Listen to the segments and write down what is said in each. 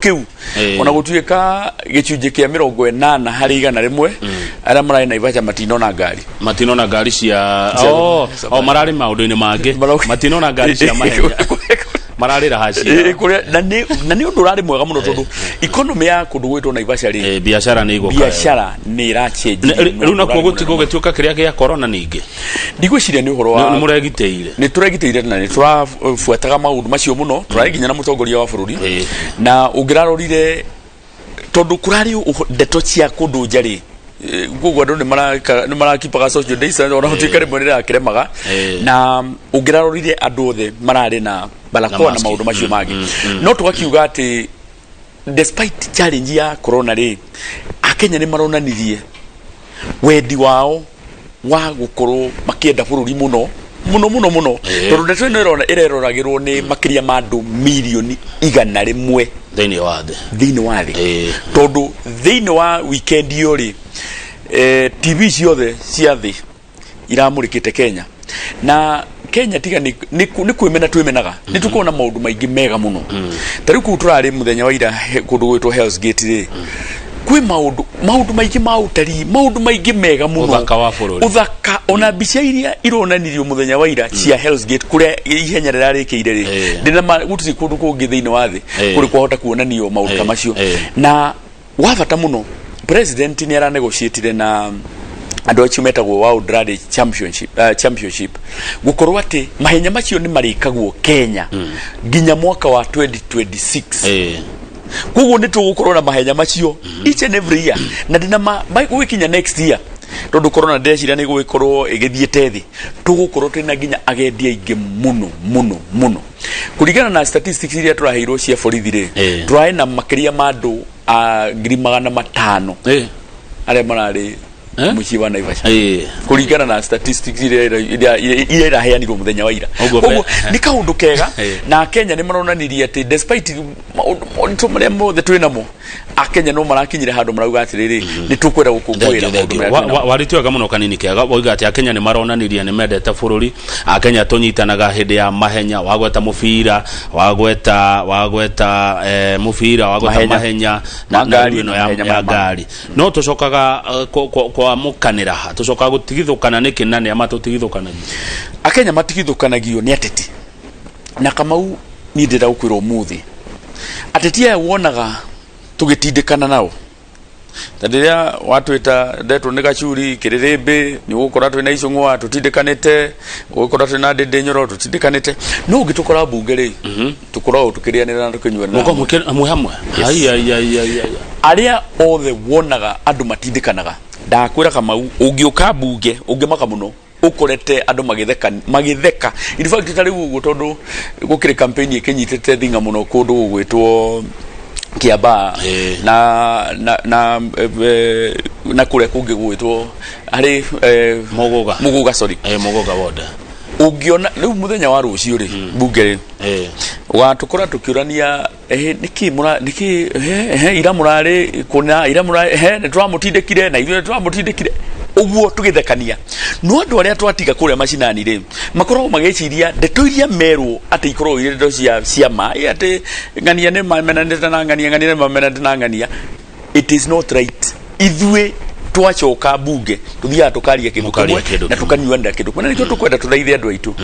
kiu ona gutuika gicunje kia 80 hari 100 ara marai Naivasha matinona ngari cia marari maundu-ini mangi matinona ngari cia mahenya mararira hacia na ni undu rari mwega muno tondu economy ya kundu gwitwo Naivasha ri biashara ni iguka biashara ni ra change riu nakuo gutigo gituka kiria gia corona ningi ndigwiciria ni uhoro wa ni muregiteire ni turagiteire na ni turafuataga maundu macio muno turaginya na mutongoria wa bururi na ungirarorire tondu kurari ndeto cia kundu njari gugu andu ni marakipaga social distance ona hutikare monera akiremaga na ungirarorire andu othe marari na balakoa na maundu macio magi no tugakiuga ati despite challenge ya corona ri akenya ni maronanirie wendi wao wa gukorwo makienda bururi muno tondu ndeto ino ireroragirwo ni makiria ma andu milioni 100 thiini wa thi tondu thiini wa weekend yori TV ciothe cia thi iramurikite Kenya na Kenya tiga ni kwimena twimenaga ni tukona maundu maingi mega muno tari ku turari muthenya wa ira kundu gwitwo Hell's Gate ri kwi maundu maingi ma utari maundu maingi mega muno uthaka ona bicia iria ironanirio muthenya wa ira cia Hell's Gate kuria ihenya rirarikire ri ndina gutiri kundu kungi thiini wa thi kuri kwahota kuonanio maundu kamacio na wabata muno president ni ara negotiate na andu acio metagwo World Rally Championship gukorwo ati mahenya macio ni marikagwo Kenya nginya mwaka wa 2026 kugo ni tugukorwo na mahenya macio each and every year na ndina gwikinya next year tondu corona ndeciria ni gwikorwo igithiete thi tugukorwo twina nginya agendi aingi muno kuringana na statistics iria turaheirwo cia borithi ri turaina makiria ma andu 500,000 aria marari muci wa Naivasha kuringana na statistics iria iraheanirwo muthenya wa ira koguo ni kaundu kega na Kenya ni maronanirie ati despite maundu maria mothe twinamo akenya no marakinyire handu marauga atiriri ni tukwenda gukungwira maundu maria warituaga muno kanini kega oiga ati akenya ni maronanirie ni mendete bururi akenya tunyitanaga hindi ya mahenya wagweta mubira wagweta mubira wagweta mahenya na ngari no ya ngari no tucokaga kwa mukanira tucokaga gutigithukana niki nani amatutigithukanagia akenya matigithũkanagio ni ateti na Kamau ni ndira gukwira umuthi ateti aya wonaga tugitindikana nao tadiria watu eta ndeto ni Gachuri Kiririmbi ni gukora twina icungwa tutindikanite gukora twina Ndindi Nyoro tutindikanite no gitukora bungeri tukora tukirianira na tukinywa na muko hamwe aria othe wonaga andu matindikanaga ndakwira Kamau ungiuka bunge ungimaka muno ukorete andu magitheka in fact tari ugu tondu gukire campaign ikinyitete thinga muno kundu gugwitwo Kiaba na kure kungi gwitwo hari muguga sorry muguga woda ungiona riu muthenya wa rucio ri bunge watukora tukiurania niki ira murari kuna ira murari nitwamutindikire na ithuĩ twamutindikire uguo tugithekania no andu aria twatiga kuria macinani ri makorwo mageciria ndeto iria merwo ati ikorwo ire ndeto cia mai ati ngania ne mamenanite na ngania ne mamenanite na ngania it is not right ithuĩ twachoka bunge tuthia tukaria kindu kumwe na tukanyuanda kindu kumwe na nikyo tukwenda tuthaithie andu aitu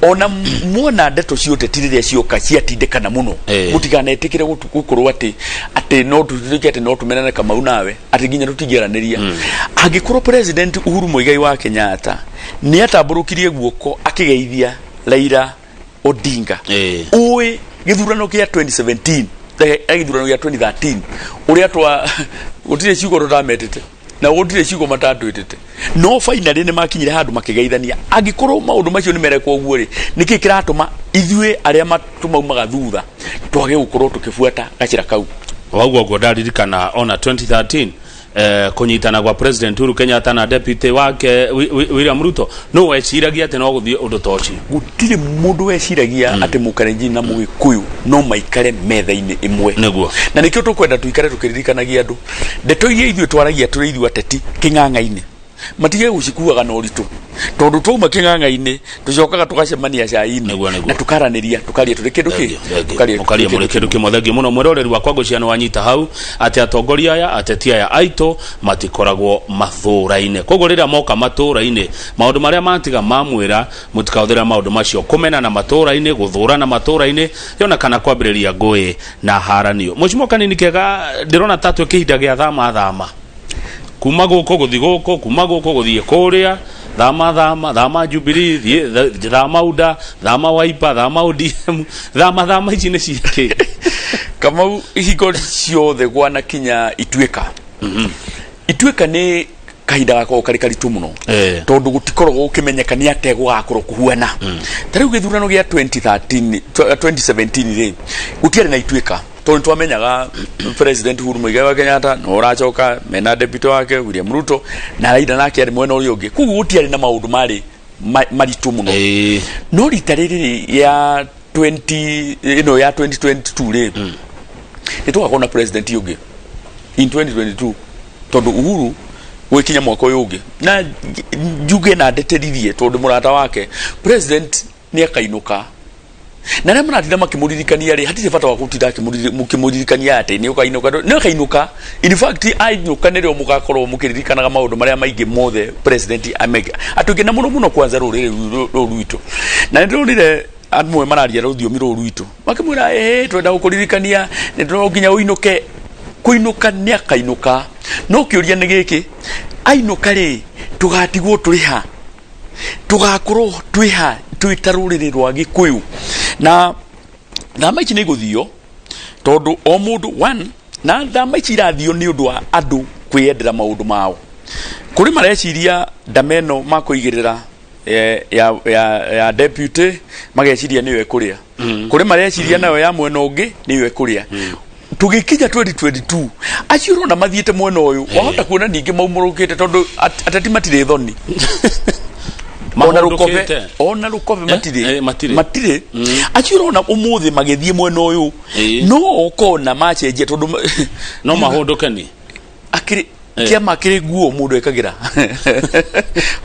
ona muona ndeto ciote tiriria cioka ciatindikana muno mutiganetikire gukorwo ati no tuthike ati no tumenane Kamau nawe ati nginya tutigiraniria angikorwo president Uhuru Muigai wa Kenyatta ni atamburukirie guoko akigeithia Raila Odinga uwe githurano kia 2017 githurano kia 2013 uria twa utire ciugo tutametete na wotire ciugo matatwitete no finally ni makinyire handu makigeithania angikorwo maundu macio ni merekwo uguo ri niki kiratuma ithuĩ aria matumaumaga thutha twage gukorwo tukifuata gachira kau waguo ndaririkana ona 2013 kunyitana kwa president Uhuru Kenyatta na deputy wake William Ruto no weciragia ati no guthie undu toci gutire mundu weciragia ati Mukalenjin na Mugikuyu no maikare metha-ini imwe niguo na nikio tukwenda tuikare tukiririkanagia andu ndeto iria ithuĩ twaragia turi ithuĩ ateti king'ang'a-ini matige gucikuaga na uritu tondu tuma kinganga-ini tucokaga tugacemania cai-ini na tukaraniria tukaria turi kindu tukaria muri kindu kimwe thengi muno mwiroreri wakwa nguciano wanyita hau ati atongoria aya ateti aya aito matikoragwo mathura-ini koguo riria moka mathura-ini maundu maria matiga mamwira mutikahuthira maundu macio kumena na mathura-ini guthura na mathura-ini yona kana kwambiriria ngui na haranio mucimo kanini kega ndirona tatu kihinda gia thama kuma guko guthi guko kuma guko guthie kuria thama Jubilee thama UDA thama Wiper thama ODM thama ici ni ciake kama ihigo ciothe gwana kinya Ituĩka Ituĩka ni kahinda gako karitu muno tondu gutikorwo ukimenyeka ni ate gwakorwo kuhuana tariu githurano gia 2017 ri gutiari na Ituĩka tondu twamenyaga President Uhuru Muigai wa Kenyatta no uracoka mena deputy wake William Ruto na Raila nake ari mwena uyu ungi kugu gutiari na maundu maritu muno no ritariri ya 2022 ri nitugakona president ungi in 2022 tondu Uhuru gwikinya mwaka uyu ungi na njuge na ndeteririe tondu murata wake president ni akainuka na rä maratinda makimuririkania ri hatire bata wa gutinda mukimuririkania ati ni ukainuka in fact ainuka ni rio mugakorwo mukiririkanaga maundu maria maingi mothe president amega atukina muno kwanza ruriri rwitu na ndirorire amwe mararia ruthiomi rwitu makimwira twenda gukuririkania ni nginya uinuke kuinuka ni akainuka no kiuria ni giki ainuka ri tugatigwo turiha tugakorwo twiha twitaruriri rwa Gikuyu na thama ici ni guthio tondu o mundu one na thama ici irathio ni undu wa andu kwiyendera maundu mao kuri mareciria ndameno makuigirira ya deputy mageciria niwe kuria kuri mareciria nayo ya mwena ungi niwe kuria tugikinya 2022 aciro na mathiete mwena uyu wahota kuona ningi maumurukite tondu atati matire thoni ona rukove matire aciro na umuthi magethie mwena uyu no ukona machenje tondu no mahondokani akiri kiama kiri guo mundu ekagira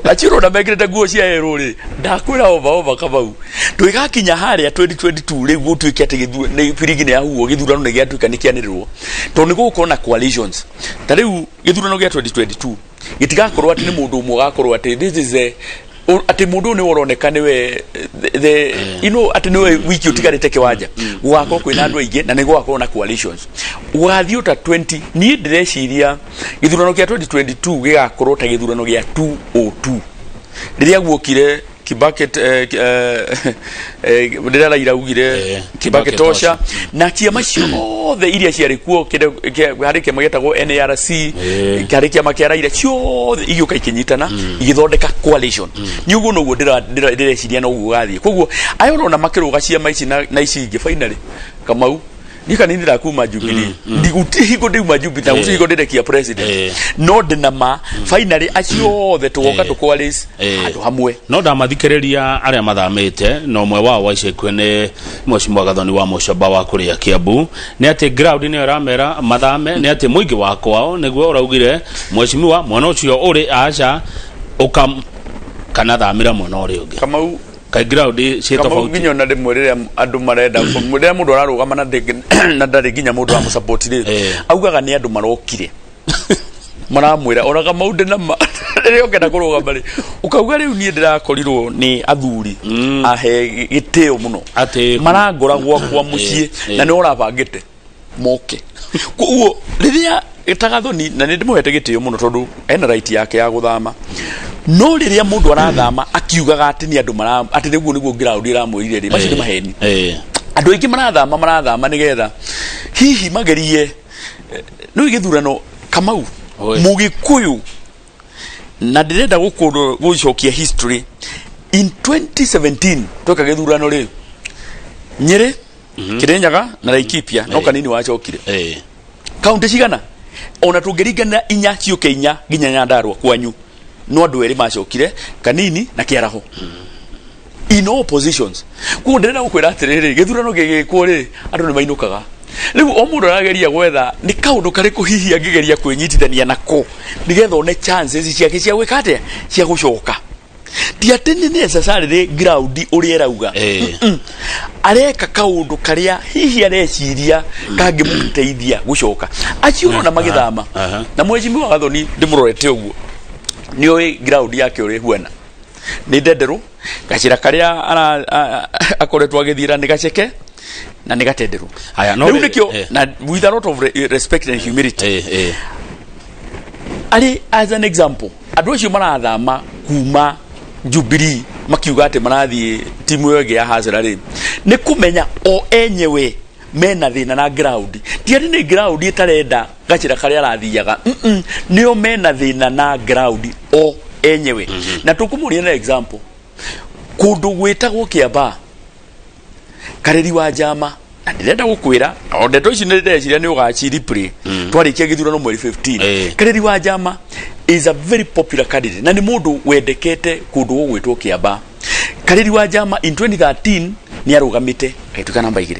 aciro na megirete guo cia eruri ndakwira ova kabau twigakinya haria 2022 ri guo twiki ati githu ni pirigi ne ahuo githurano ne gia twika nikianirirwo to ni gukona coalitions tariu githurano gia 2022 gitigakorwo ati ni mundu umwe gakorwo ati this is a ati mundu ni woroneka niwe the you know ati niwe wiki utigarite kiwanja gwako kwina andu aingi na nigo gwako na coalitions ugathio ta 20 ni ndireciria githurano kia 2022 gigakorwo ta githurano gia 202 riria guokire Kibaki ndira Raila ugire Kibaki tosha na kiama ciothe iria ciari kuo hari kiama getagwo NRC hari kiama kia Raila ciothe igiuka ikinyitana igithondeka coalition ni uguo noguo ndireciria no uguo gathie koguo ayona makiruga ciama ici na ici ingi finally Kamau nika nini la kuma Jubilee ndiguti ndiuma Jubilee na usigo ndekia president no dinama finally aciothe tugoka tukwalisi andu hamwe no ndamathikiriria aria mathamite no mwe wao waicekwe ni Mheshimiwa Gathoni wa Mucaba wa kuria Kiambu ni ati ground ni aramera mathame ni ati muingi wakwao niguo uraugire Mheshimiwa mwana ucio uri aca ukam kana thamira mwana uri ungi Kamau kai ground ci tofauti nginyo na ndimwe riria andu marenda muria mundu ararugama na ndari nginya mundu wa musupport ri augaga ni andu marokire maramwira oraga maude na ririo ngenda kurugama ri ukauga riu nie ndirakorirwo ni athuri ahe giteo muno ati marangora gwakwa mucie na ni urabangite moke kuo riria Gathoni na ni ndimuhete giteo muno tondu ena right yake ya guthama no riria mundu arathama akiugaga ati ni andu mara ati niguo ground iramwirire ri macio ni maheni andu aingi marathama nigetha hihi magerie no igithurano Kamau Mugikuyu na ndirenda gucokia history in 2017 toka githurano ri Nyeri Kirinyaga na Laikipia no kanini wacokire county cigana ona tungeringana inya ciuke inya nginya Nyandarua kwanyu no andu eri macokire kanini na Kiaraho in all positions ku ndirenda gukwira atiriri githurano gigikwo ri andu ni mainukaga riu o mundu arageria gwetha ni kaundu kariku hihi angigeria kwinyitithania nako nigetha one chances ciake cia gwikate cia gucoka ti ati ni necessarily ground uri erauga areka kaundu karia hihi areciria kangimuteithia gucoka acio na magithama na mwejimi wa gathoni ndimurorete uguo ni oi ground yake uri huana ni ndenderu gacira karia akoretwo agithira ni gaceke na ni gatenderu aya no nikio na with a lot of respect and humility ali as an example andu acio marathama kuma Jubilee makiuga ati marathie timu yoge ya Hazard ri ni kumenya o enyewe mena thina na ground tiari ni ground itarenda gacira karia arathiaga nio mena thina na ground o enyewe na tukumuria na example kundu gwitagwo Kiamba kareri wa Jama na ndirenda gukwira o ndeto ici ni ndeciria ni ugachiri play twarikia githurano mweri 15 kareri wa Jama is a very popular candidate na ni mundu wendekete kundu gwitwo Kiamba kareri wa Jama in 2013 ni arugamite agituka namba 2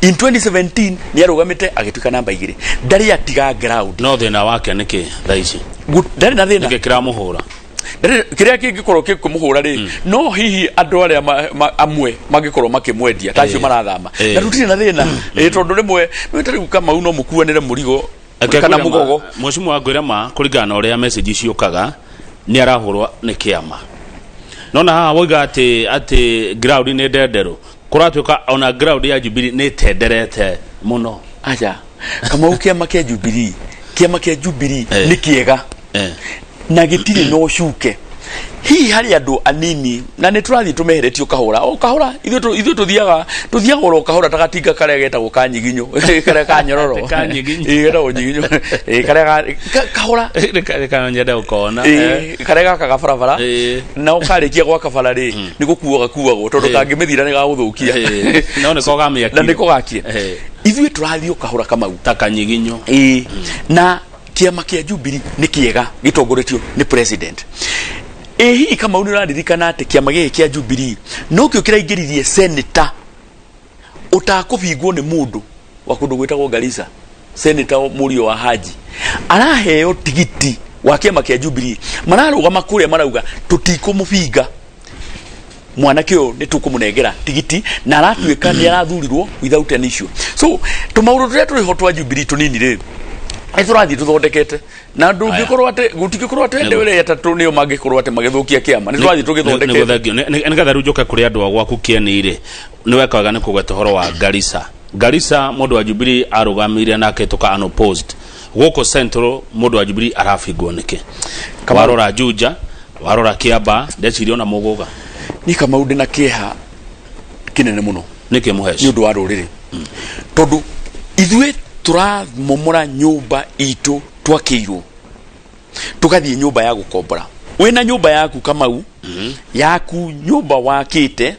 in 2017 ni arugamite agituka namba 2 ndari atiga ground no thina wake niki thaici ndari na thina niki kiramuhura kiria kingikorwo kikumuhura ri no hihi andu aria amwe magikorwo makimwendia tacio marathama na rutire na thina tondu rimwe nitari kama uno mukuanire murigo kana mugogo mwecimu wa Gwirema kuringana na uria message ciukaga ni arahurwa ni Kiama nona haha woiga ati ground ni ndenderu kuratuka ona ground ya Jubilee ni tenderete muno aja kama ukiama kia Jubilee ni kiega na gitire no shuke hi hari andu anini na ne turathi tumeheretio kahora ithu tuthiaga ro kahora tagatinga karia getagwo kanyiginyo karia kanyororo getagwo nyiginyo karia kahora kanyenda ukona karia gaka gabarabara na ukarikia gwa kabara ri ni gukuagwo tondu kangimithira ni gaguthukia no ne kogamia na ni kogakie ithu turathi kahora kamau takanyiginyo na kiama kia Jubilee ni kiega gitongoretio ni president hihi kama uniradirikana ati kiama giki kia Jubilee no kio kiraingiririe senator utakubingwo ni mundu wa kundu gwitagwo Garissa senator Murio wa Haji araheo tigiti wa kiama kia Jubilee mararugama kuria marauga tutikumubinga mwanake uyu ni tukumunengera tigiti na aratuika ni arathurirwo without an issue so tumauru turia turi hotwa Jubilee tunini ri turathi tuthondekete na ndungikorwo ate gutigikorwo ate ndewere yatatu niyo magikorwo ate magithukia kiama ni turathi tugithondekete ni gatharu njuka kuri andu agwaku kienire ni wekaga ni kugweta horo wa Garissa mundu wa Jubilee arugamire nake tuka unopposed goko central mundu wa Jubilee arafigwo nike warora Juja warora Kiamba ndecirio na muguga ni kama undi na kieha kinene muno nike muheshi ni undu wa ruriri tondu ithwe turamomora nyumba itu twakiirwo tugathie nyumba ya gukombora wena nyumba yaku Kamau yaku nyumba wakite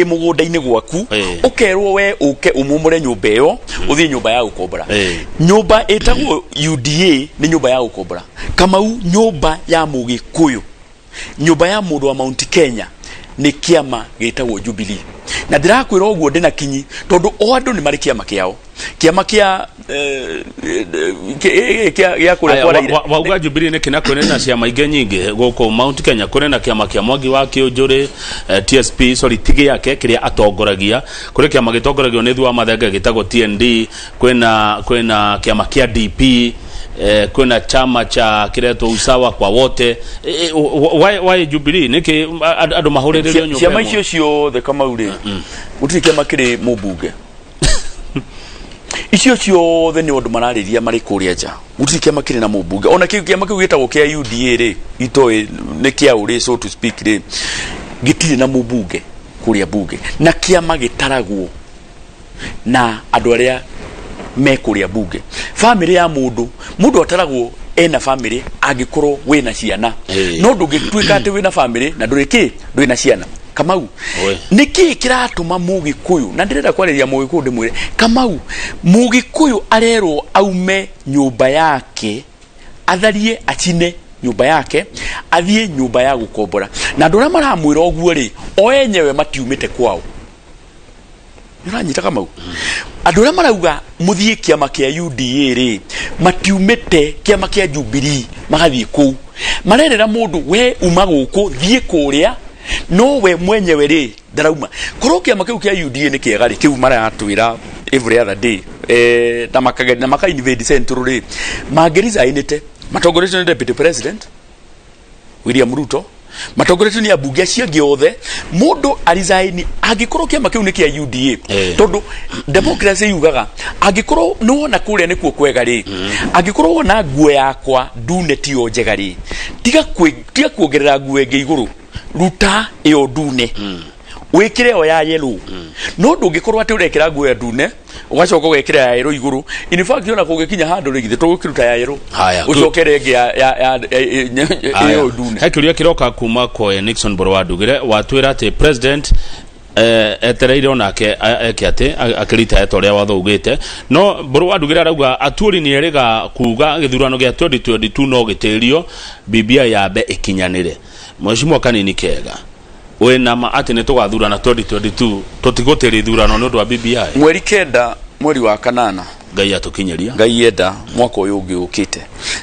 mugunda-ini gwaku ukerwo we uke umumure nyumba iyo uthie nyumba ya gukombora nyumba etagwo UDA ni nyumba ya gukombora Kamau nyumba ya Mugikuyu nyumba ya mundu wa Mount Kenya ni kiama gitagwo Jubilee na ndirakwira uguo ndina kinyi tondu o andu ni mari kiama kiao kiama kia kuria kwa raira wauga Jubilee ni kina kwena ciama inge nyingi guko Mount Kenya kwena kiama kia Mwangi wa Kiunjuri TSP tige yake kiria atongoragia kuri kiama gitongoragio ni thwa mathenge gitagwo TND kwena kiama kia DP kwena chama cha kireto usawa kwa wote why Jubilee niki andu mahurirerio nyumba ciama icio ciothe Kamau ri gutiri kiama kiri mubunge icio ciothe ni undu marariria mari kuria nja gutiri kiama kiri na mubunge ona kiama kiu gitagwo kia UDA ri itoi ni kia uri so to speak ri gitiri na mubunge kuria bunge na kiama gitaragwo na andu aria me kuria bunge family ya mundu ataragwo ena family agikorwo wena ciana no ndugituika ati wena family na nduriki ndwina ciana Kamau niki kiratuma Mugikuyu na ndirenda kwariria Mugikuyu ndimwire Kamau Mugikuyu arerwo aume nyumba yake atharie achine nyumba yake athie nyumba ya gukombora na ndura maramwira oguo ri o enyewe matiumite kwao niranyita kama andu aria marauga muthie kiama kia UDA ri matiumite kiama kia Jubilee magathie ku marerera mundu we uma guku thie kuria no we mwenyewe ri ndarauma korwo kiama kiu kia UDA ni kiega ri kiu maratwira every other day na maka invade central ri mageriza inite matongoretio ni deputy president William Ruto matongoretio ni abunge ciangi othe mundu arizaini agikorwo kiama kiu ni kia UDA tondu democracy yugaga agikorwo no wona kuria ni kuo kwega ri agikorwo wona nguo yakwa ndune ti o njega ri tiga kuongerera nguo ingi iguru ruta iyo ndune wikire o ya yellow no ndungikorwo ati urekira nguo ya ndune ugacoka wekira ya yellow iguru in fact yona kugikinya handu rigithe tugukiruta ya yellow ucokere ngi ya iyo ndune hekiria kiroka kuma kwa Nixon Borwadugire watwira ati president etereire onake ekiate akirita etoria wathougite no Borwadugire arauga aturi ni eriga kuga githurano gia 2022 no gitirio bibia yabe ikinyanire mweshimwa kanini kega we nama ati ne tugathurana 2022 tutigoteri thurano no ndwa BBI mweri kenda mweri wa kanana ngai atukinyeria ngai yenda mwaka uyu ungi ukite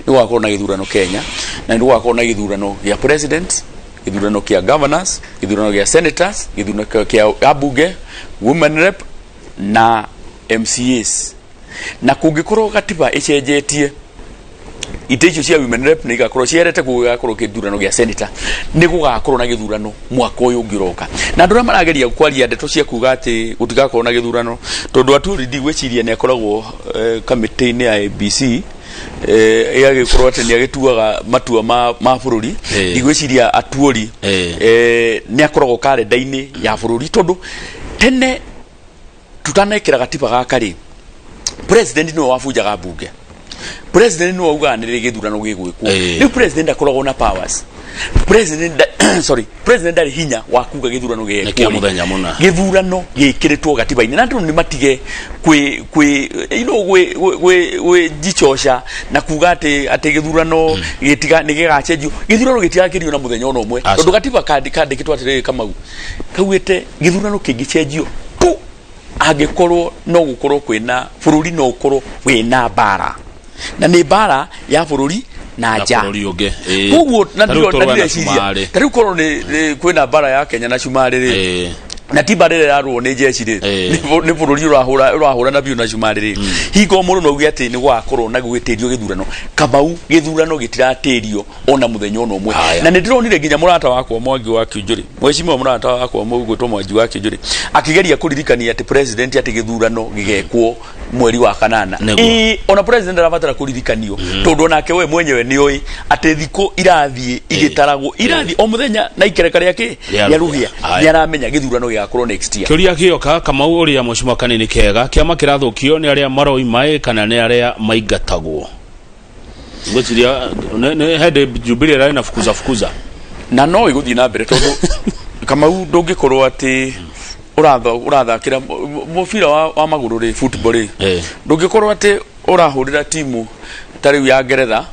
ni wakorwo na githurano Kenya na ni wakorwo na githurano ya president githurano kia governors githurano kia senators githurano kia abunge women rep na MCAs na kungikorwo gatiba icenjetie itejo cia women rep ni gakorwo cierete kugakorwo githurano gia senator ni gugakorwo na githurano mwaka uyu ngiroka na ndura marageria kwaria ndeto cia kuga ati gutigakorwo na githurano tondu aturi ndigweciria ni akoragwo committee ni ya ABC yagikorwo ati ni agituaga matua ma bururi ndigweciria atuori ni akoragwo kalenda-ini ya bururi tondu tene tutanekira gatiba gakari president no wafujaga bunge president no uga ni githurano gigwikwo ni president akoragwo na powers president ari hinya wa kuga githurano gikwo muthenya muna githurano gikiritwo gatiba-ini na ndu ni matige kwi we jichosha na kuga ati githurano gitiga ni gigachenjio githurano gitigakirio na muthenya ono umwe tondu gatiba kandikitwo atire kama kawite githurano kingichenjio tu agikorwo no gukorwo kwina bururi no gukorwo wina bara na ni bara ya bururi na nja koguo na ndio ciria tari korwo ni kwina bara ya Kenya na Shumari ri na tibare rarwo ni jeshi ri ni bururi urahura na biu na Shumari ri higo muru no ugi ati ni gwakorwo na gwitirio githurano kabau githurano gitiratirio ona muthenya ono umwe na ni ndironire nginya murata wakwa Mwangi wa Kiunjuri mweshimwa murata wakwa mugwitwo Mwangi wa Kiunjuri akigeria kuririkania ati president ati githurano gigekwo mweri wa kanana ona president arabatara kuririkanio tondu nake we mwenyewe ni oi ati thiko irathie igitaragwo irathi o muthenya na ikereka riake ya ruhia ni aramenya githurano gigakorwo next year kiuria gioka kama uria mweshimwa kanini kega kiama kirathukio ni aria maroi mai kana ni aria maigatagwo ngotiria ne hede Jubilee rai na fukuza na no iguthi na mbere tondu kama u ndungikorwo ati urathakira mubira wa maguru ri football ndungikorwo ati urahurira timu tari ya Ngeretha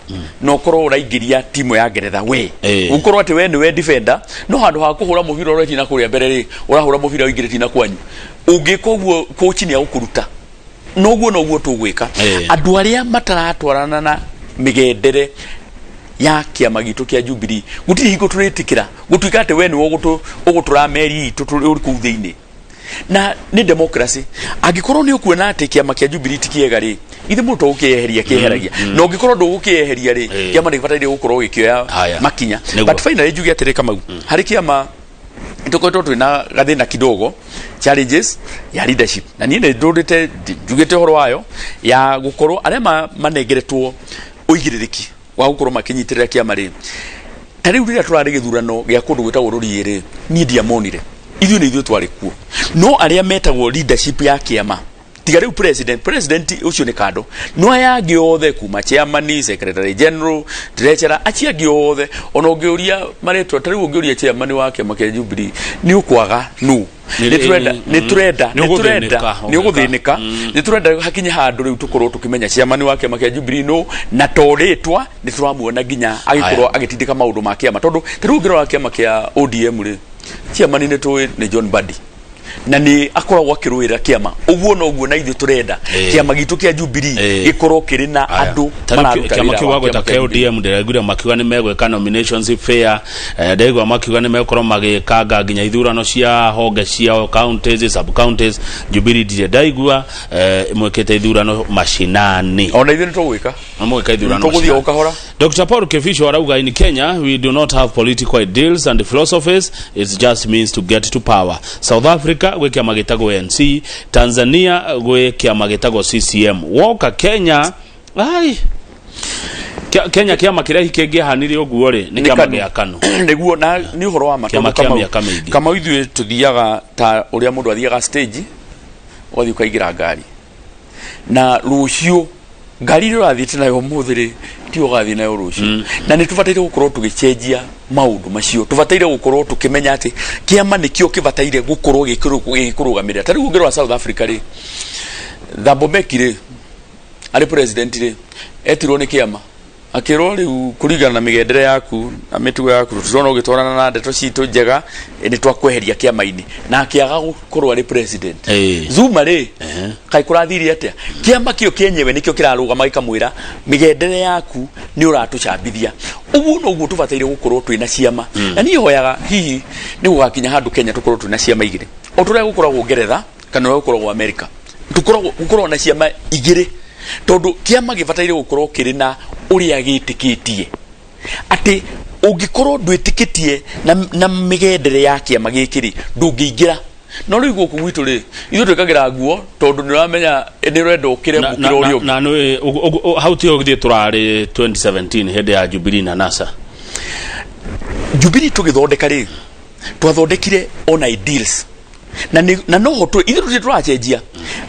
no korwo uraingiria timu ya Ngeretha we ukorwo ati we ni we defender no handu ha kuhura mubira ureti na kuria mbere ri urahura mubira uingiriti na kwanyu ungikogwo coach ni akuruta noguo tugwika andu aria mataratwarana na migendere ya kiama gitu kia Jubilee gutiri hiko turitikira gutuika ati we ni ugutura meri tuturi ku thiini na ni democracy agikorwo ni ukuona ati kiama kia Jubilee tikiega ri ithe muto ukieheria kieheragia no gikorwo ndu ukieheria ri kiama ni bataire gukorwo gikioya makinya but finally jugi atire kama hari kiama tukoto twina gathina kidogo challenges ya leadership na niĩ ndurite jugite horo wayo ya gukorwo aria manengeretwo uigiririki wa gukorwo makinyitirira kiama ri tari urira turari githurano gia kundu gwitagwo ruriri ni ndiamonire ithuĩ nĩ ithuĩ twari kuo no aria metagwo leadership ya kiama tiga riu president ucio ni kando no aya giothe kuma chairman secretary general treasurer achia giothe ona ungiuria maretwa tari ungiuria chairman wa kiama kia Jubilee ni ukwaga no ni turenda ni uguthinika ni turenda hakinya handu riu tukorwo tukimenya chairman wa kiama kia Jubilee no na toritwa ni turamuona nginya agikorwo agitindika maundu ma kiama tondu tari ungirora kiama kia ODM ri chairman ni John Badi na ni akoragwo akirwira kiama uguo no uguo na ithu turenda kiama gitu kia Jubilee gikorwo kiri na andu mararuta kiama kiu gweta KODM ndiragura makiuga ni megweka nominations fair ndegwa makiuga ni mekorwo magikanga nginya ithurano cia honge cia counties sub counties Jubilee dire ndaigua mwekete ithurano mashinani ona ithu nitugwika mweka ithurano tuguthia ukahora. Dr. Paul Kefisho arauga in Kenya we do not have political ideals and philosophies, it just means to get to power. South Africa gwe kiama gitagwo ANC, Tanzania gwe kiama gitagwo CCM. Woka Kenya ai Kenya kiama kiria hikengia haniri oguo ri ni kiama gya KANU niguo na ni uhoro wa matongo kama ithuĩ tuthiaga ta uria mundu athiaga stage ugathi ukaigira ngari na rucio ngari ĩyo ũrathiĩte nayo ũmũthĩ rĩ ti ũgathiĩ nayo rũciũ na nĩ tũbataire gũkorwo tũgĩcenjia maũndũ macio tũbataire gũkorwo tũkĩmenya atĩ kĩama nĩkĩo kĩbataire gũkorwo gĩkũrũgamĩrĩra ta rĩu ũngĩrora South Africa rĩ Thabo Mbeki rĩ arĩ president rĩ etirwo nĩ kĩama akĩrwo rĩu kũringana na mĩgendere yaku na mĩtugo yaku tũrona ũgĩtwarana na ndeto citũ njega nĩ twakweheria kĩama-inĩ na akĩaga gũkorwo arĩ president Zuma rĩ kaĩ kũrathiire atĩa kĩama kĩo kĩenyewe nĩkĩo kĩrarũgama gĩkamwĩra mĩgendere yaku nĩ ũratũcambithia ũguo noguo tũbataire gũkorwo twĩna ciama na niĩ hoyaga hihi nĩ gũgakinya handũ Kenya tũkorwo twĩna ciama igĩrĩ o tũrĩa gũkoragwo Ngeretha kana ũrĩa gũkoragwo Amerika tũkorwo na ciama igĩrĩ tondu kiama gibataire gukorwo kiri na uria gitikitie ati ungikorwo ndwitikitie na migendere ya kiama gikiri ndungiingira no riu guku gwitu ri ithu twikagira nguo tondu niramenya ni rwenda ukire mukiro uri na no how to githie turari 2017 hede ya Jubilee na NASA Jubilee tugithondeka ri twathondekire on ideals na no ho ithu turacenjia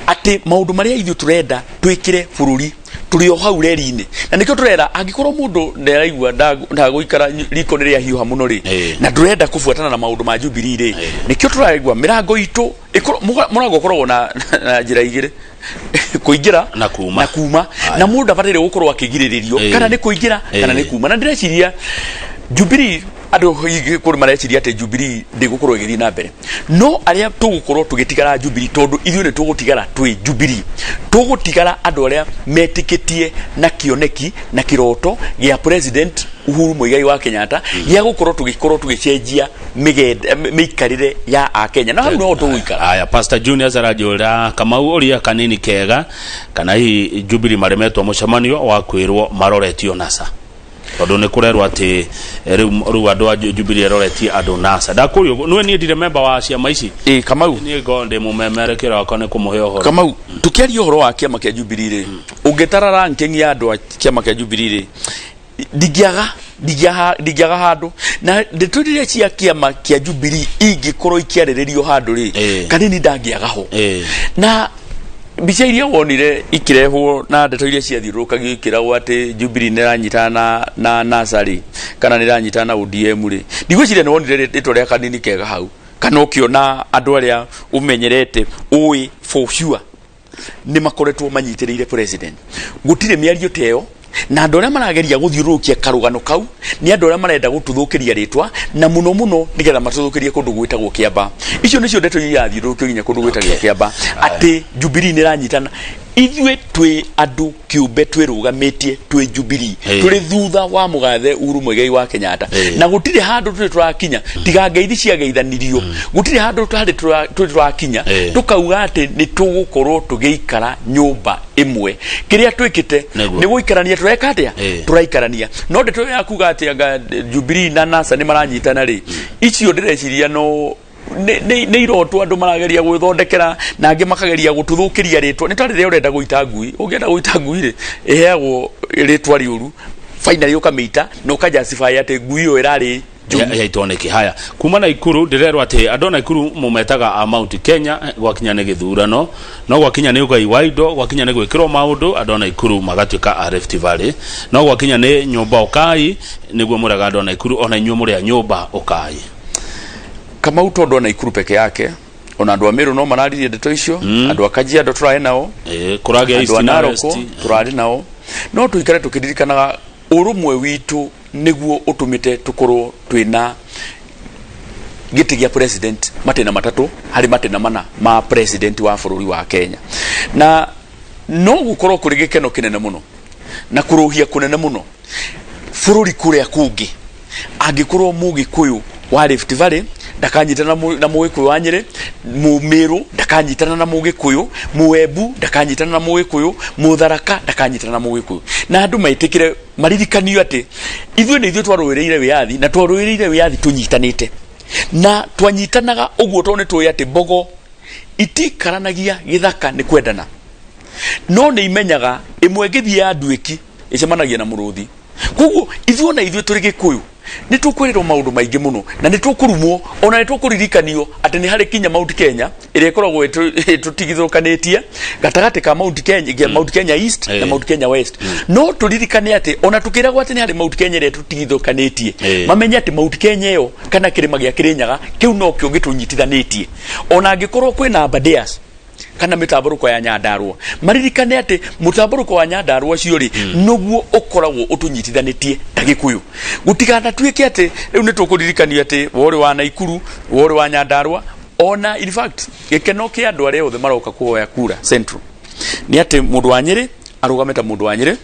ati maundu maria ithu turenda twikire bururi turi o hau reri-ini na nikio turenda angikorwo mundu nderaigua ndaguikara riko ni ria hiuha muno ri na ndurenda kufuatana na maundu ma Jubilee ri nikio turaigua mirango itu murango korwo na njira igire kuingira na kuma na mundu abatire gukorwo akigiririo kana ni kuingira kana ni kuma na ndireciria Jubilee ado kuri mareciria ate Jubilee ndigukorwo githii na mbere no aria tugukorwo tugitigara Jubilee tondu ithuĩ nĩ tugutigara twi Jubilee tugutigara ando aria metikitie na kioneki na kiroto gya president Uhuru Muigai wa Kenyatta gya gukorwo tugicenjia mikarire ya Akenya na hau no tuguikara aya Pastor Junior Zarajura kama uria kanini kega kana hi Jubilee maremetwo mucemanio wa kwirwo maroretio NASA tondu ni kurerwa ati riu andu a Jubilee roreti andu NASA ndakurio nwe ni ndire member wa ciama ici Kamau ni gonde mumemerekera akone kumuhe uhoro Kamau tukiaria uhoro wa kiama kia Jubilee ri ungetara ranking ya andu a kiama kia Jubilee ri ndigiaga handu na ndetwirire cia kiama kia Jubilee ingikorwo ikiariririo handu ri kanini ndangiaga ho na bicha iria wonire ikirehwo na ndeto iria ciathiũrũrũkagio ikiragwo ati Jubilee niranyitana na NASA kana niranyitana na ODM ri ndigwiciria nĩwonire rĩtwa rĩa kanini kega hau kana ũkiona andũ arĩa umenyerete ui for sure ni makoretwo manyitĩrĩire president gutire mĩario teo na andũ arĩa marageria gũthiũrũrũkia karũgano kau ni andũ arĩa marenda gũtuthũkĩria rĩtwa na muno nigetha matuthũkĩrie kũndũ gwĩtagwo Kĩamba icio nĩcio ndeto iria thiũrũrũkio nginya kũndũ gwĩtagwo Kĩamba ati Jubilee nĩranyitana ithuĩ twi andu kiumbe twirũgamĩtie twi Jubilee turi thutha wa mugathe Uhuru Muigai wa Kenyatta na gutire handu turakinya tiga ngeithi cia geithanirio gutire handu turakinya tukauga ati ni tugukorwo tugiikara nyumba imwe kiria twikite ni guikarania tureka atia turaikarania no ndeto ya kuga ati anga Jubilee na NASA ni maranyitana ri icio ndireciria no ne iroto andu marageria gwithondekera na ange makageria gututhukiria ritwa ni tari urenda guita ngui ungienda guita ngui ri eheagwo ritwa riuru finally ukamita no ka justify ate ngui yo irari ya itoneke haya kuma na Ikuru ndirerwa ati andu na Ikuru mumetaga Mount Kenya gwakinya ne githurano no gwakinya ne ugai waido gwakinya ne gwikirwo maundu andu na Ikuru magatuika Rift Valley no gwakinya ne nyumba ukai niguo muraga andu na Ikuru ona inyuo muri a nyumba ukai kama utondo na Ikuru peke yake ona andu a Meru no mararirie ndeto icio andu a Kajiado turari nao kurage East na West turari nao no tuikare tukiririkanaga urumwe witu niguo utumite tukorwo twina giti gia president matena matatu hari matena mana ma president wa bururi wa Kenya na no gukorwo kuri gikeno kinene muno na kuruhia kunene muno bururi kuria kungi angikorwo Mugikuyu wa Rift Valley ndakanyitana na Mugikuyu wa Nyeri, Mumiru ndakanyitana na Mugikuyu, Muembu ndakanyitana na Mugikuyu, Mutharaka ndakanyitana na Mugikuyu, na andu maitikire maririkanio ati ithuĩ nĩ ithuĩ twarũĩrĩire wĩyathi na twarũĩrĩire wĩyathi tunyitanĩte na twanyitanaga ũguo tondũ nĩ tũĩ ati mbogo itikaranagia gĩthaka nĩ kwendana no nĩ imenyaga ĩmwe ngĩthiĩ ya nduĩki ĩcemanagia na mũrũthi. Koguo ithuĩ na ithuĩ tũrĩ Gĩkũyũ nĩ tũkwĩrĩrwo maũndũ maingĩ mũno na nĩ tũkũrumwo ona nĩ tũkũririkanio atĩ nĩ harĩ kinya Mount Kenya ĩrĩa ĩkoragwo tũtigithũkanĩtie gatagatĩ ka Mount Kenya, Mount Kenya East na Mount Kenya West. No tũririkane atĩ ona tũkĩragwo atĩ nĩ harĩ Mount Kenya ĩrĩa tũtigithũkanĩtie mamenye atĩ Mount Kenya ĩyo kana kĩrĩma gĩa Kĩrĩnyaga kĩu no kĩo gĩtũnyitithanĩtie ona angĩkorwo kwĩna Aberdares kana mĩtamborũko ya Nyandarua maririkane atĩ mũtamborũko wa Nyandarua cio rĩ noguo ũkoragwo ũtũnyitithanĩtie ta Gĩkũyũ gũtiganatuĩke atĩ rĩu nĩ tũkũririkanio atĩ wore wa Naikuru wore wa Nyandarua ona in fact gĩkeno kĩa andũ arĩa othe maroka kuoya kura Central nĩ atĩ mũndũ wa Nyeri arũgame ta mũndũ wa Nyeri,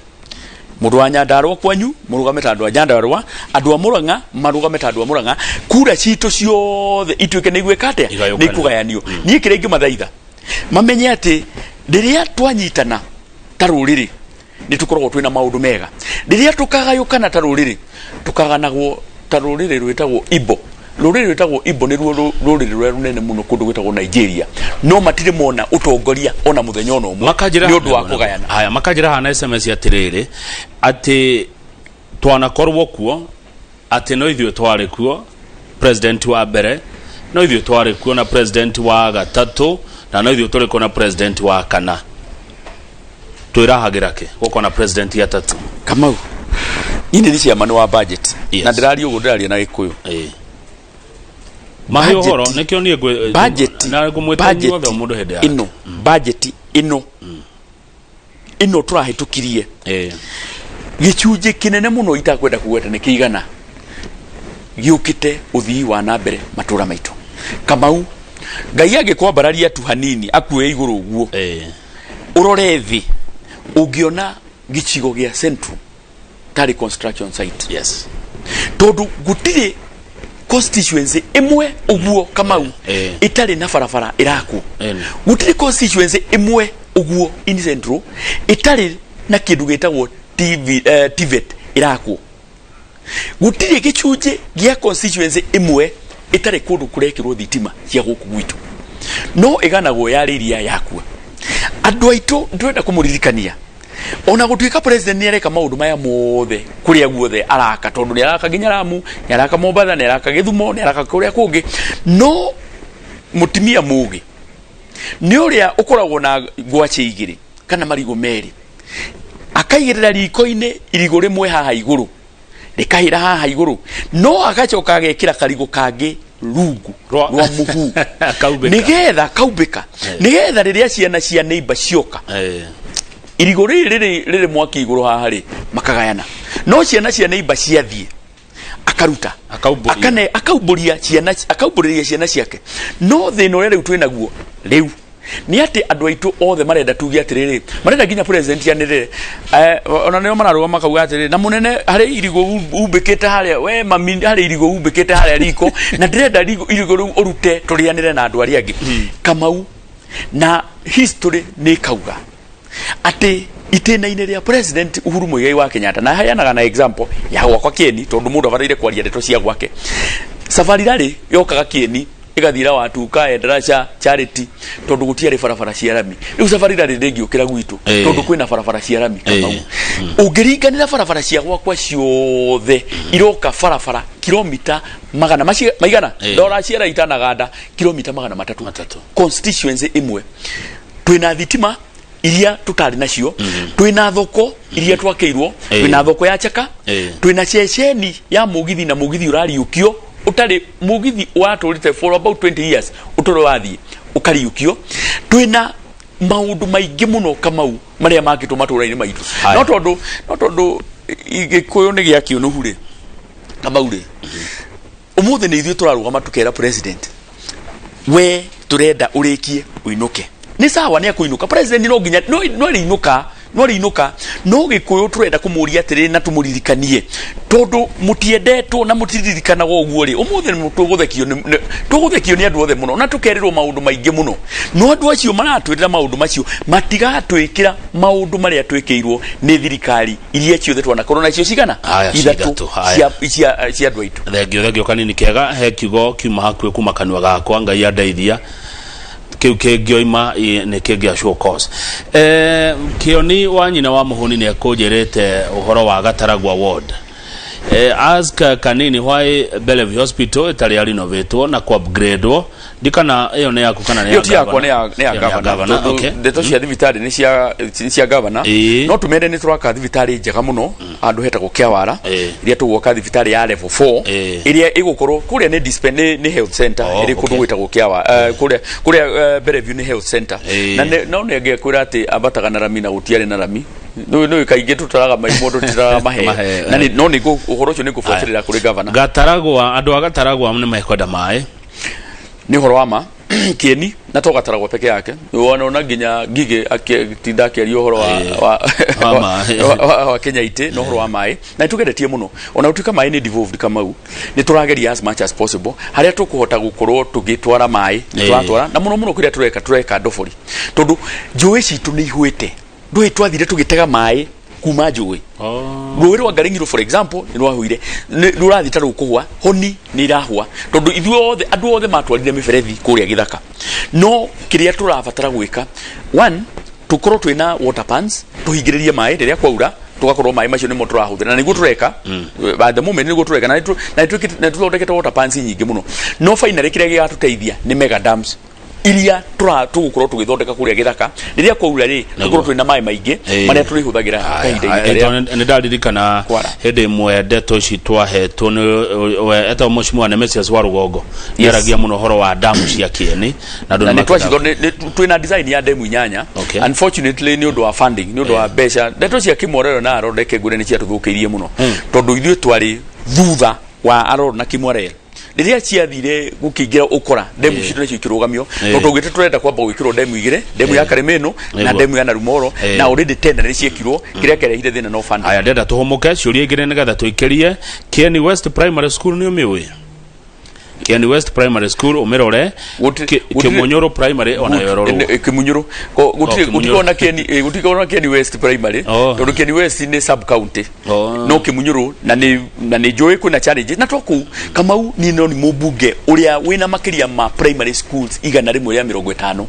mũndũ wa Nyandarua kwanyu mũrũgame ta andũ a Nyandarua, andũ a Murang'a marũgame ta andũ a Murang'a, kura citũ ciothe ituĩke nĩ igwĩka atĩa nĩ ikũgayanio. Niĩ kĩrĩa ingĩmathaitha mamenye ati riria twanyitana ta rũrĩrĩ ni tukoragwo twina maundu mega, riria tukagayukana ta rũrĩrĩ tukaganagwo ta rũrĩrĩ rwĩtagwo Ibo. Rũrĩrĩ rwĩtagwo Ibo nĩruo rũrĩrĩ rũrĩa runene muno kundu gwĩtagwo Nigeria, no matire mona utongoria ona muthenya ona umwe ni undu wa kugayana. Haya makajira hana SMS atiriri ati twanakorwo kuo ati no ithuĩ twarĩ kuo president wa mbere, no ithuĩ twarĩ kuo na president wa gatatu na no ithuĩ tũrĩ kuo na president wa kana. Twĩrahagira ke gũkona na president ya tatu Kamau ini ni ciamani wa budget na ndĩraria ũguo ndĩraria na Gĩkũyũ mahe ũhoro nĩkĩo niĩ budget na ngũmwĩtania othe mũndũ hĩndĩ ya ino budget ino tũrahĩtũkirie gĩcunjĩ kĩnene mũno itakwenda kugweta nĩ kĩigana gĩũkĩte ũthii wa na mbere matũra maitũ. Kamau Ngai agĩkwambararia tu hanini akuwe igũrũ ũguo urore thĩ ũngĩona gĩcigo gĩa Central tarĩ construction site. Yes, tondu gũtirĩ constituency imwe ũguo Kamau itarĩ na barabara ĩrakwo, gũtirĩ constituency imwe ũguo in Central itarĩ na kĩndũ gĩtagwo TVET ĩrakwo, gũtirĩ gĩcunjĩ gĩa constituency imwe itarĩ kũndũ kũrekĩrwo thitima cia gũkũ gwitũ, no ĩganagwo yarĩria yakua. Andũ aitũ ndĩrenda kũmũririkania ona gũtuĩka president nĩ areka maũndũ maya mothe kũrĩa guothe araka, tondũ nĩ araka nginya Lamu, nĩ araka Mombatha, nĩ araka Gĩthumo, nĩ araka kũrĩa kũngĩ, no mũtumia mũgĩ nĩ ũrĩa ũkoragwo na ngwacĩ igĩrĩ kana marigũ merĩ, akaigĩrĩra riko-inĩ irigũ rĩmwe haha igũrũ rĩkahĩra haha igũrũ, no agacoka agekĩra karigũ kangĩ rungu rwa mũhu nĩgetha kaumbĩka, nĩgetha rĩrĩa ciana cia neighbor cioka irigũ rĩrĩ mwaki igũrũ haha rĩ makagayana, no ciana cia neighbor ciathiĩ akaruta akaubũria ciana ciake. No thĩna ũrĩa rĩu twĩ naguo rĩu nĩ atĩ andũ aitũ othe marenda tuge atĩrĩrĩ, marenda nginya president anĩrĩre ona nĩo mararũga makauga atĩrĩrĩ na mũnene harĩ irigũ umbĩkĩte harĩa, we mami harĩ irigũ umbĩkĩte harĩa riko na ndĩrenda irigũ rĩu ũrute tũrĩanĩre na andũ arĩa angĩ. Kamau na history nĩ kauga atĩ itĩna-inĩ rĩa president Uhuru Muigai wa Kenyatta, na hayanaga na example ya gwakwa Kieni tondũ mũndũ abarĩire kwaria ndeto cia gwake, safari rarĩ yokaga Kieni ĩgathira watuka Endarasha Charity tondũ gũtiarĩ barabara cia rami. Rĩu safari rarĩ ndĩngĩũkĩra gwitũ tondũ kwĩna barabara cia rami. Kamau ũngĩringanĩra barabara cia gwakwa ciothe iroka barabara kilomita magana maigana ndora ciara itanaganda kilomita magana matatũ constituency imwe. Twĩna thitima iria tutari nacio, twina thoko iria twakĩirwo, twina thoko ya Chaka, twina ceceni ya mugithi na mugithi urariukio utari mugithi watũrĩte for about 20 years utoro wathie ukariukio. Twina maundu maingĩ mũno Kamau maria makĩtwo matũra-inĩ maitũ, no tondũ Gĩkũyũ nĩ gĩakĩũnũhu rĩ Kamau rĩ umuthe ni ithuĩ tũrarugama tukera president we turenda urikie uinuke ni sawa ni akuinuka president no nginya no riinuka no gikuyu turenda kumuria atiri na tumuririkanie tondu mutiendetwo na mutiririkana woguo ri umuthe ni tuguthekio ni andu othe muno na tukerirwo maundu maingi muno no andu acio maratwirira maundu macio matigatwikira maundu maria twikirwo ni thirikari iria ciothe twanakorwo nacio cigana ithatu cia andu aitu thengio kanini kega he kiugo kiuma hakwe kuma kanua gakwa ngai andeithia kiu kengioima ni kengia show cause kioni wa nyina wa muhuni ni akojerete uhoro wa Gataragwa ward ask kanini why Bellevue Hospital itali renovatewo na ku upgradewo dikana iyo ne yakukana ne ya governor okay ndeto cia thibitari ni cia governor no tumende ni turaka thibitari njega muno andu hetagwo Kiawara iria tugoka thibitari ya level 4 iria igukorwo kuria ni dispense ni health center iri kundu gwitagwo Kiawara kuria Bellevue ni health center na no ne ngekwira ati abataga na rami na gutiare na rami no kainge tutaraga maimondo tutaraga mahe na no ni uhoro cio ni kufuatirira kuri governor Gataragwa andu a Gataragwa ne mekoda mai ni horo wama kieni na to Gataragwa peke yake wanaona nginya Ngige akitinda akiaria horo wa Kenya ite no horo wa mai na tugeretie muno ona utuka mai ni devolved Kamau ni turageria as much as possible haria tukuhota gukorwo tugitwara mai twatwara na muno kuria tureka ndobori tondu njui citu ni ihwete ndui twathire tugitega mai kuma njui rũĩ rwa Ngaring'iro for example ni rwahuire rurathita rukugwa honi ni irahua tondu ithuothe andu othe matwarire miberethi kuria githaka no kiria turabatara gwika one tukorwo twina water pans tuhingiririe mai riria kwaura tugakorwo mai macio nimo turahuthira na niguo tureka by the moment niguo tureka na tuthondekete water pans nyingi muno no finally kiria gigatuteithia ni mega dams iria tugukorwo tugithondeka kuria githaka riria kwaura ri tukorwo twina mai maingi maria turihuthagira kahinda ni ndaririkana hende imwe ndeto ici twahetwo ni eta mushimwa na Messias wa Rugongo yaragia muno horo wa damu cia kieni na twina design ya demu inyanya unfortunately ni undu wa funding ni undu wa besha ndeto cia Kimorero na Arodeke ngure ni cia tuthukirie muno tondu ithuĩ twari thutha wa Arod na Kimorero riria ciathire gukingira ukora demu citu nicio ikirugamio tondu ngite turenda kwamba gwikirwo demu igire demu ya Karemeno na demu ya Narumoro na already tender ni ciekirwo kiria kerehire thina no funding aya ndenda tuhomoke ciuria igire nigatha tuikerie Kieni West Primary School ni umiwe Kieni West Primary School umirore Kimunyoro Primary ona yororo Kimunyoro gutikona Kieni West Primary tondu Kieni West ni sub county no Kimunyoro na ni njui kuna challenge na twaku Kamau ni no ni mubunge uria wina makiria ma primary schools 150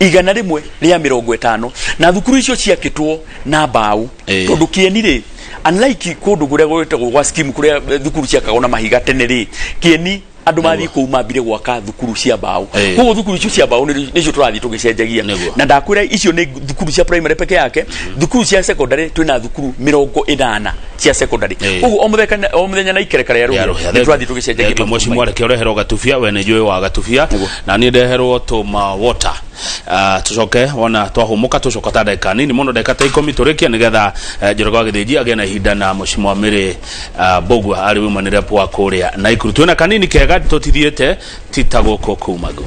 150 na thukuru icio ciakitwo na mbau tondu Kieni ri unlike kundu guria gwetagwo gwa scheme kuria thukuru ciakagwo na mahiga tene ri Kieni andu mathi ku mambire gwaka thukuru cia mbau koguo thukuru icio cia mbau nicio turathi tugicenjagia na ndakwira icio ni thukuru cia primary peke yake thukuru cia secondary twina thukuru 80 cia secondary koguo o muthenya na ikerekara ya ruo ni turathi tugicenjagia moshi mware kiorehero Gatubia we ni njui wa Gatubia na ni ndeherwo tuma water tucoke wona twahumuka tucoka ta ndeka nini muno ndeka ta 10 turikia nigetha Njoroge Githiji agena ihinda na mushimwa mire Bogwa ari we manire kwa kuria na ikuru twina kanini kega tutithiete titagoko kumago